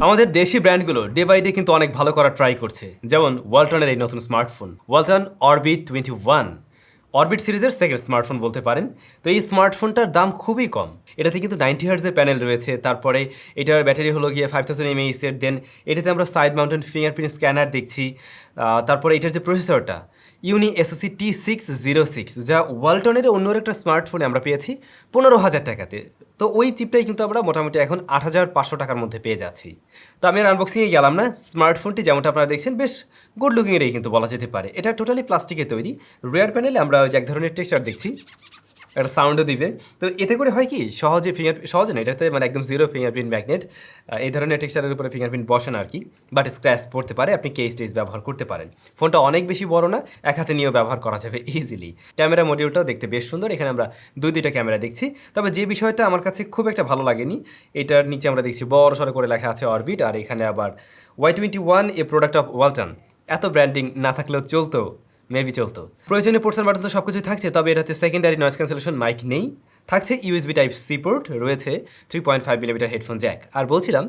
আমাদের দেশি ব্র্যান্ডগুলো day by day কিন্তু অনেক ভালো করার ট্রাই করছে, যেমন ওয়ালটনের এই নতুন স্মার্টফোন ওয়ালটন Y21 অরবিট সিরিজের সেকেন্ড স্মার্টফোন বলতে পারেন। তো এই স্মার্টফোনটার দাম খুবই কম। এটাতে কিন্তু 90 হার্টজের প্যানেল রয়েছে, তারপরে এটার ব্যাটারি হলো গিয়ে 5000 mAh এর। দেন এটাতে আমরা সাইড মাউন্টেন ফিঙ্গারপ্রিন্ট স্ক্যানার দেখছি। তারপরে এটার যে প্রসেসরটা ইউনি এসওসি T606, যা ওয়ালটনের অন্য একটা স্মার্টফোনে আমরা পেয়েছি 15,000 টাকাতে। তো ওই চিপটাই কিন্তু আমরা মোটামুটি এখন 8,500 টাকার মধ্যে পেয়ে যাচ্ছি। তো আমি আর আনবক্সিংয়ে গেলাম না। স্মার্টফোনটি যেমনটা আপনারা দেখছেন বেশ গুড লুকিংয়েরই কিন্তু বলা যেতে পারে। এটা টোটালি প্লাস্টিকের তৈরি। রিয়ার প্যানেলে আমরা ওই যে এক ধরনের টেক্সচার দেখছি, একটা সাউন্ডও দিবে। তো এতে করে হয় কি, সহজে না, এটাতে মানে একদম জিরো ফিঙ্গারপ্রিন্ট ম্যাগনেট। এই ধরনের টেক্সচারের উপরে ফিঙ্গারপ্রিন্ট বসে না আর কি, বাট স্ক্র্যাচ পড়তে পারে, আপনি কেস টেস ব্যবহার করতে পারেন। ফোনটা অনেক বেশি বড় না, এক হাতে নিয়েও ব্যবহার করা যাবে ইজিলি। ক্যামেরা মডিউলটাও দেখতে বেশ সুন্দর, এখানে আমরা দুইটা ক্যামেরা দেখছি। তবে যে বিষয়টা আমার কাছে খুব একটা ভালো লাগেনি, এটার নিচে আমরা দেখছি বড় সড়ো করে লেখা আছে অরবিট, আর এখানে আবার Y21 A product of Walton. এত ব্র্যান্ডিং না থাকলেও চলতো, মেবি চলতো। প্রয়োজনীয় পোর্টসের বাটন তো সব কিছুই থাকছে, তবে এটাতে সেকেন্ডারি নয়েজ ক্যান্সেলেশন মাইক নেই। থাকছে USB টাইপ সি পোর্ট, রয়েছে 3.5 মিলিমিটার হেডফোন জ্যাক। আর বলছিলাম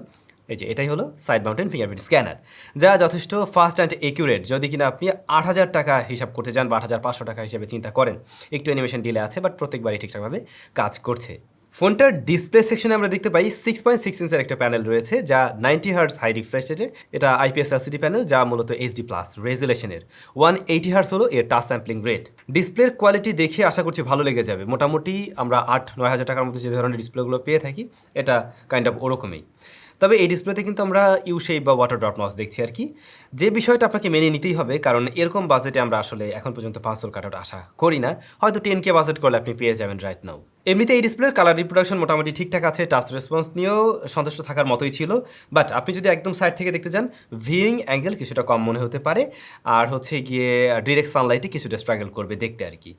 এই যে এটাই হলো সাইড মাউন্টেন ফিঙ্গারপ্রিন্ট স্ক্যানার, যা যথেষ্ট ফাস্ট অ্যান্ড একিউরেট। যদি কিনা আপনি 8,000 টাকা হিসাব করতে যান বা 8,500 টাকা হিসেবে চিন্তা করেন, একটু অ্যানিমেশন ডিলে আছে, বাট প্রত্যেকবারই ঠিকঠাকভাবে কাজ করছে। ফোনটার ডিসপ্লে সেকশনে আমরা দেখতে পাই 6.6 ইঞ্চের একটা প্যানেল রয়েছে, যা 90 হার্টজ হাই রিফ্রেশ রেটের। এটা IPS LCD প্যানেল, যা মূলত HD+ রেজুলেশনের। 180 হার্টজ হলো এর টাচ স্যাম্পলিং রেট। ডিসপ্লের কোয়ালিটি দেখে আশা করছি ভালো লেগে যাবে। মোটামুটি আমরা 8-9 হাজার টাকার মধ্যে যে ধরনের ডিসপ্লেগুলো পেয়ে থাকি, এটা কাইন্ড অফ ওরকমই। তবে এই ডিসপ্লেতে কিন্তু আমরা ইউ শেপ বা ওয়াটার ড্রপ নচ দেখছি আর কি, যে বিষয়টা আপনাকে মেনে নিতেই হবে, কারণ এরকম বাজেটে আমরা আসলে এখন পর্যন্ত 500 কাটার আশা করি না। হয়তো 10K বাজেট করলে আপনি পেয়ে যাবেন রাইট নাও। এমনিতে এই ডিসপ্লের কালার রিপ্রোডাকশন মোটামুটি ঠিকঠাক আছে, টাচ রেসপন্স নিয়েও সন্তুষ্ট থাকার মতোই ছিল। বাট আপনি যদি একদম সাইড থেকে দেখতে যান, ভিউইং অ্যাঙ্গেল কিছুটা কম মনে হতে পারে, আর হচ্ছে গিয়ে ডিরেক্ট সানলাইটে কিছুটা স্ট্রাগল করবে দেখতে আর কি।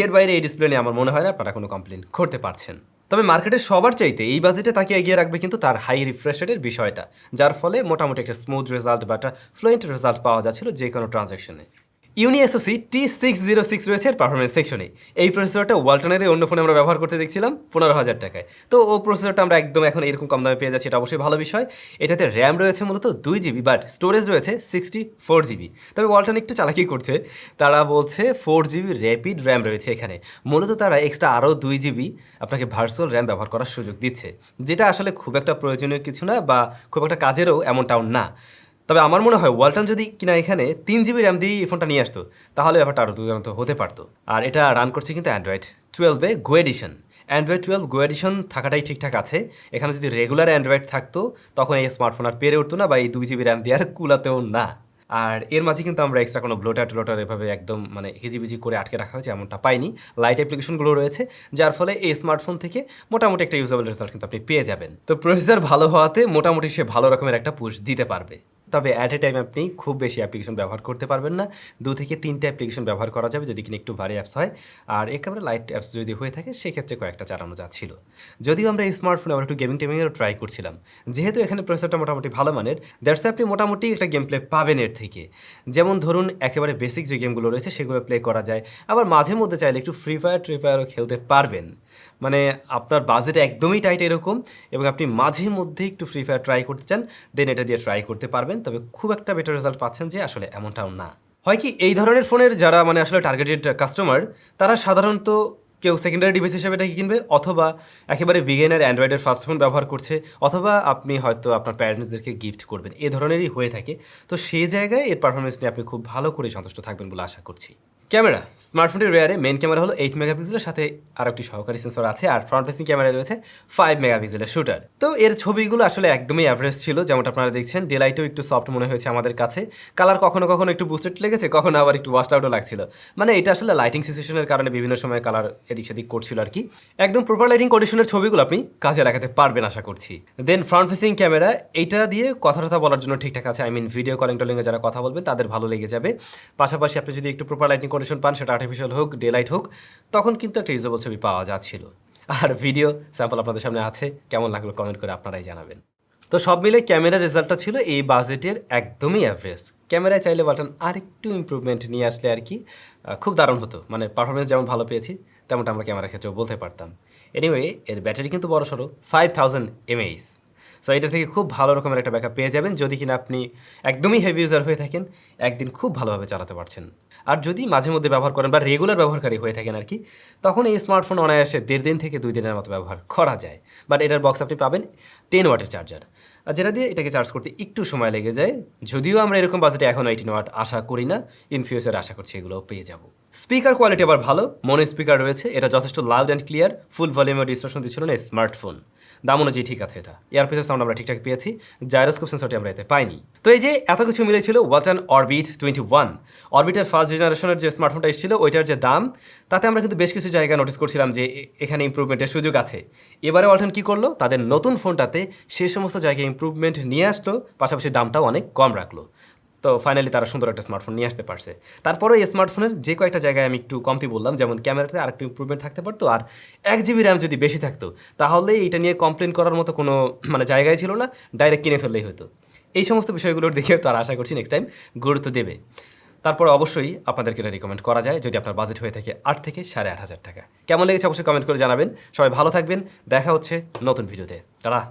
এর বাইরে এই ডিসপ্লে নিয়ে আমার মনে হয় না আপনারা কোনো কমপ্লেন করতে পারছেন। তবে মার্কেটে সবার চাইতে এই বাজেটে তাকে এগিয়ে রাখবে কিন্তু তার হাই রিফ্রেশ রেটের বিষয়টা, যার ফলে মোটামুটি একটা স্মুথ রেজাল্ট বা একটা ফ্লুয়েন্ট রেজাল্ট পাওয়া যাচ্ছিল যে কোনো ট্রানজ্যাকশনে। ইউনি এসওসি T606 রয়েছে এর পারফরমেন্স সেকশনে। এই প্রসেসরটা ওয়ালটনের অন্য ফোনে আমরা ব্যবহার করতে দেখছিলাম 15,000 টাকায়। তো ও প্রসেসরটা আমরা একদম এখন এরকম কম দামে পেয়ে যাচ্ছি, এটা অবশ্যই ভালো বিষয়। এটাতে র্যাম রয়েছে মূলত 2GB, বাট স্টোরেজ রয়েছে 64GB। তবে ওয়ালটন একটু চালাকি করছে, তারা বলছে 4GB র্যাপিড র্যাম রয়েছে এখানে। মূলত তারা এক্সট্রা আরও 2GB আপনাকে ভার্চুয়াল র্যাম ব্যবহার করার সুযোগ দিচ্ছে, যেটা আসলে খুব একটা প্রয়োজনীয় কিছু না, বা খুব একটা কাজেরও এমনটাও না। তবে আমার মনে হয় ওয়ালটন যদি কিনা এখানে 3GB র্যাম দিয়ে এই ফোনটা নিয়ে আসতো, তাহলে ব্যাপারটা আরও দুর্দান্ত হতে পারতো। আর এটা রান করছে কিন্তু অ্যান্ড্রয়েড 12 গো এডিশন। অ্যান্ড্রয়েড 12 গো এডিশন থাকাটাই ঠিকঠাক আছে। এখানে যদি রেগুলার অ্যান্ড্রয়েড থাকতো, তখন এই স্মার্টফোন আর পেরে উঠতো না, বা এই 2GB র্যাম দিয়ে আর কুলাতেও না। আর এর মাঝে কিন্তু আমরা এক্সট্রা কোনো ব্লোটার এভাবে একদম মানে হিজিবিজি করে আটকে রাখা হয়েছে এমনটা পাইনি। লাইট অ্যাপ্লিকেশনগুলো রয়েছে, যার ফলে এই স্মার্টফোন থেকে মোটামুটি একটা ইউজেবল রেজাল্ট কিন্তু আপনি পেয়ে যাবেন। তো প্রসেসর ভালো হওয়াতে মোটামুটি সে ভালো রকমের একটা পুশ দিতে পারবে। তবে অ্যাট এ টাইম আপনি খুব বেশি অ্যাপ্লিকেশন ব্যবহার করতে পারবেন না। 2 থেকে 3টে অ্যাপ্লিকেশন ব্যবহার করা যাবে যদি কিনা একটু ভারী অ্যাপস হয়, আর একেবারে লাইট অ্যাপস যদি হয়ে থাকে সেক্ষেত্রে কয়েকটা চালানো যাচ্ছিল। যদিও আমরা এই স্মার্টফোনে আমরা একটু গেমিংয়েরও ট্রাই করছিলাম, যেহেতু এখানে প্রসেসরটা মোটামুটি ভালো মানের, দ্যাটস আপনি মোটামুটি একটা গেম প্লে পাবেন এর থেকে। যেমন ধরুন একেবারে বেসিক যে গেমগুলো রয়েছে সেগুলো প্লে করা যায়, আবার মাঝে মধ্যে চাইলে একটু ফ্রি ফায়ারও খেলতে পারবেন। মানে আপনার বাজেট একদমই টাইট এরকম, এবং আপনি মাঝে মধ্যে একটু ফ্রি ফায়ার ট্রাই করতে চান, দেন এটা দিয়ে ট্রাই করতে পারবেন। তবে খুব একটা বেটার রেজাল্ট পাচ্ছেন যে আসলে এমনটাও না। হয় কি, এই ধরনের ফোনের যারা মানে আসলে টার্গেটেড কাস্টমার, তারা সাধারণত কেউ সেকেন্ডারি ডিভাইস হিসেবে এটাকে কিনবে, অথবা একেবারে বিগিনার অ্যান্ড্রয়েডের ফার্স্ট ফোন ব্যবহার করছে, অথবা আপনি হয়তো আপনার প্যারেন্টসদেরকে গিফট করবেন, এ ধরনেরই হয়ে থাকে। তো সেই জায়গায় এর পারফরমেন্স নিয়ে আপনি খুব ভালো করে সন্তুষ্ট থাকবেন বলে আশা করছি। ক্যামেরা, স্মার্টফোনের রেয়ারে মেন ক্যামেরা হলো 8 মেগাপিক্সেলের সাথে আর একটি সহকারী সেন্সর আছে, আর ফ্রন্ট ফেসিং ক্যামেরা রয়েছে 5 মেগাপিক্সেলের শুটার। তো এর ছবিগুলো আসলে একদমই অ্যাভারেজ ছিল, যেমনটা আপনারা দেখছেন। ডেলাইটও একটু সফট মনে হয়েছে আমাদের কাছে। কালার কখনো কখনো একটু বুস্টেড লেগেছে, কখনো আবার একটু ওয়াস্ট আউটও লাগছিল। মানে এটা আসলে লাইটিং সিচুয়েশনের কারণে বিভিন্ন সময় কালার এদিক সেদিক করছিল আর কি। একদম প্রপার লাইটিং কন্ডিশনের ছবিগুলো আপনি কাজে লাগাতে পারবেন আশা করছি। দেন ফ্রন্ট ফেসিং ক্যামেরা, এইটা দিয়ে কথা বলার জন্য ঠিকঠাক আছে। আই মিন ভিডিও কলিং টলিংয়ে যারা কথা বলবে তাদের ভালো লেগে যাবে। পাশাপাশি আপনি যদি একটু প্রপার লাইটিং কন্ডিশন পান, সেটা আর্টিফিশিয়াল হোক ডেলাইট হোক, তখন কিন্তু একটা ইউজেবল ছবি পাওয়া যাচ্ছিল। আর ভিডিও স্যাম্পল আপনাদের সামনে আছে, কেমন লাগলো কমেন্ট করে আপনারাই জানাবেন। তো সব মিলে ক্যামেরার রেজাল্টটা ছিল এই বাজেটের একদমই অ্যাভারেজ। ক্যামেরায় চাইলে বাটন আর একটু ইমপ্রুভমেন্ট নিয়ে আসলে আর কি খুব দারুণ হতো। মানে পারফরমেন্স যেমন ভালো পেয়েছি, তেমনটা আমরা ক্যামেরার ক্ষেত্রেও বলতে পারতাম। এনিওয়ে, এর ব্যাটারি কিন্তু বড় সড়ো 5000 mAh। সো এটা থেকে খুব ভালো রকমের একটা ব্যাকআপ পেয়ে যাবেন যদি কিনা আপনি একদমই হেভি ইউজার হয়ে থাকেন, একদিন খুব ভালোভাবে চালাতে পারছেন। আর যদি মাঝে মধ্যে ব্যবহার করেন বা রেগুলার ব্যবহারকারী হয়ে থাকেন আর কি, তখন এই স্মার্টফোন অনায়াসে 1.5 দিন থেকে 2 দিনের মতো ব্যবহার করা যায়। বাট এটার বক্স আপনি পাবেন 10 ওয়াটের চার্জার, আর যেটা দিয়ে এটাকে চার্জ করতে একটু সময় লেগে যায়। যদিও আমরা এরকম বাজেটে এখন 18 ওয়াট আশা করি না, ইন ফিউচারে আশা করছি এগুলো পেয়ে যাব। স্পিকার কোয়ালিটি আবার ভালো, মোনো স্পিকার রয়েছে, এটা যথেষ্ট লাউড অ্যান্ড ক্লিয়ার, ফুল ভলিউমের ডিসটরশন দিচ্ছিল না স্মার্টফোন। দাম অনুযায়ী ঠিক আছে এটা। ইয়ারপিসের সাউন্ড আমরা ঠিকঠাক পেয়েছি, জাইরোস্কোপ সেন্সরটি আমরা এতে পাইনি। তো এই যে এত কিছু মিলেছিল ওয়ালটন অরবিট 21। অরবিটের ফার্স্ট জেনারেশনের যে স্মার্টফোনটা এসেছিল ওইটার যে দাম, তাতে আমরা কিন্তু বেশ কিছু জায়গায় নোটিস করছিলাম যে এখানে ইমপ্রুভমেন্টের সুযোগ আছে। এবারে ওয়ালটন কী করলো, তাদের নতুন ফোনটাতে সে সমস্ত জায়গায় ইমপ্রুভমেন্ট নিয়ে আসলো, পাশাপাশি দামটাও অনেক কম রাখলো। তো ফাইনালি তারা সুন্দর একটা স্মার্টফোন নিয়ে আসতে পারছে। তারপরেও এই স্মার্টফোনের যে কয়েকটা জায়গায় আমি একটু কমতি বললাম, যেমন ক্যামেরাতে আর একটু ইমপ্রুভমেন্ট থাকতে পারতো, আর 1 GB র্যাম যদি বেশি থাকতো তাহলে এটা নিয়ে কমপ্লেন করার মতো কোনো জায়গায় ছিল না, ডাইরেক্ট কিনে ফেললেই হতো। এই সমস্ত বিষয়গুলোর দিকে তারা আশা করছি নেক্সট টাইম গুরুত্ব দেবে। তারপর অবশ্যই আপনাদেরকে এটা রিকমেন্ড করা যায় যদি আপনার বাজেট হয়ে থাকে 8 থেকে 8.5 হাজার টাকা। কেমন লেগেছে অবশ্যই কমেন্ট করে জানাবেন। সবাই ভালো থাকবেন, দেখা হচ্ছে নতুন ভিডিওতে। টাটা।